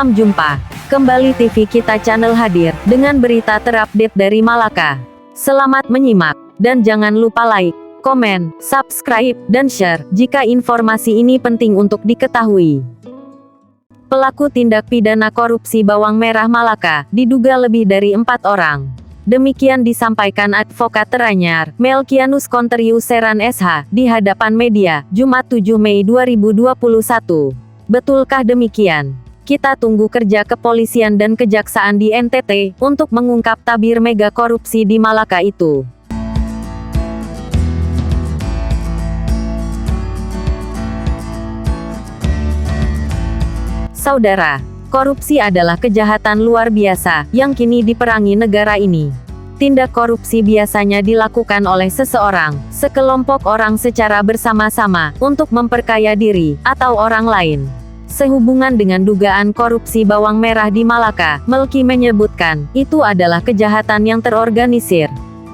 Salam jumpa. Kembali TV Kita Channel hadir dengan berita terupdate dari Malaka. Selamat menyimak, dan jangan lupa like, komen, subscribe, dan share jika informasi ini penting untuk diketahui. Pelaku tindak pidana korupsi bawang merah Malaka diduga lebih dari 4 orang. Demikian disampaikan Advokat Teranyar, Melkianus Konterius Seran SH, di hadapan media, Jumat 7 Mei 2021. Betulkah demikian? Kita tunggu kerja kepolisian dan kejaksaan di NTT, untuk mengungkap tabir mega korupsi di Malaka itu. Saudara, korupsi adalah kejahatan luar biasa, yang kini diperangi negara ini. Tindak korupsi biasanya dilakukan oleh seseorang, sekelompok orang secara bersama-sama, untuk memperkaya diri, atau orang lain. Sehubungan dengan dugaan korupsi bawang merah di Malaka, Melki menyebutkan, itu adalah kejahatan yang terorganisir.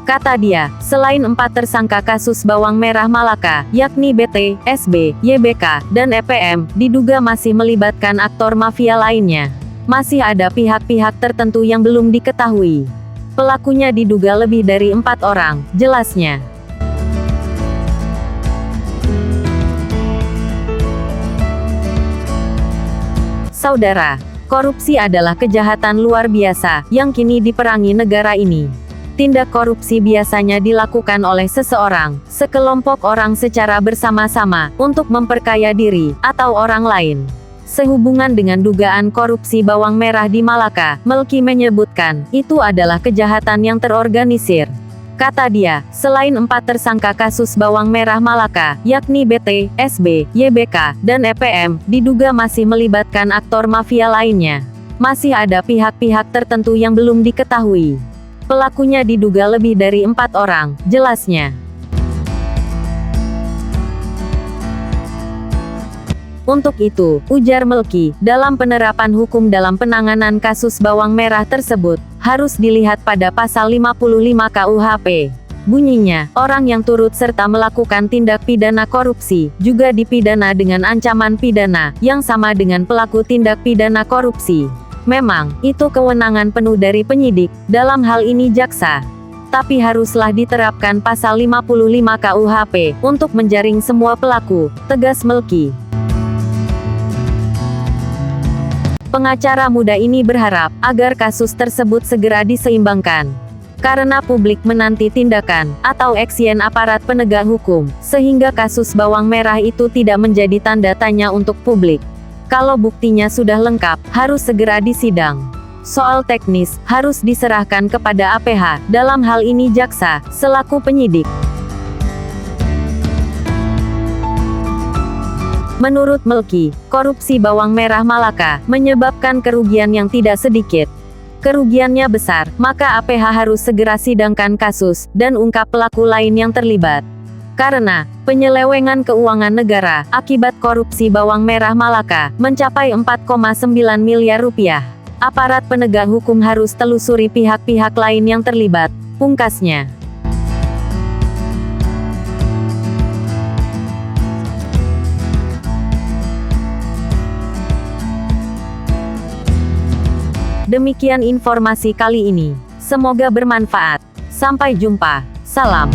Kata dia, selain 4 tersangka kasus bawang merah Malaka, yakni BT, SB, YBK, dan EPM, diduga masih melibatkan aktor mafia lainnya. Masih ada pihak-pihak tertentu yang belum diketahui. Pelakunya diduga lebih dari 4 orang, jelasnya. Saudara, korupsi adalah kejahatan luar biasa, yang kini diperangi negara ini. Tindak korupsi biasanya dilakukan oleh seseorang, sekelompok orang secara bersama-sama, untuk memperkaya diri, atau orang lain. Sehubungan dengan dugaan korupsi bawang merah di Malaka, Melki menyebutkan, itu adalah kejahatan yang terorganisir. Kata dia, selain 4 tersangka kasus bawang merah Malaka, yakni BT, SB, YBK, dan EPM, diduga masih melibatkan aktor mafia lainnya. Masih ada pihak-pihak tertentu yang belum diketahui. Pelakunya diduga lebih dari 4 orang, jelasnya. Untuk itu, ujar Melki, dalam penerapan hukum dalam penanganan kasus bawang merah tersebut, harus dilihat pada pasal 55 KUHP. Bunyinya, orang yang turut serta melakukan tindak pidana korupsi, juga dipidana dengan ancaman pidana, yang sama dengan pelaku tindak pidana korupsi. Memang, itu kewenangan penuh dari penyidik, dalam hal ini jaksa. Tapi haruslah diterapkan pasal 55 KUHP, untuk menjaring semua pelaku, tegas Melki. Pengacara muda ini berharap, agar kasus tersebut segera diseimbangkan. Karena publik menanti tindakan, atau action aparat penegak hukum, sehingga kasus bawang merah itu tidak menjadi tanda tanya untuk publik. Kalau buktinya sudah lengkap, harus segera disidang. Soal teknis, harus diserahkan kepada APH, dalam hal ini jaksa, selaku penyidik. Menurut Melki, korupsi bawang merah Malaka menyebabkan kerugian yang tidak sedikit. Kerugiannya besar, maka APH harus segera sidangkan kasus, dan ungkap pelaku lain yang terlibat. Karena, penyelewengan keuangan negara, akibat korupsi bawang merah Malaka, mencapai 4,9 miliar rupiah. Aparat penegak hukum harus telusuri pihak-pihak lain yang terlibat, pungkasnya. Demikian informasi kali ini. Semoga bermanfaat. Sampai jumpa. Salam.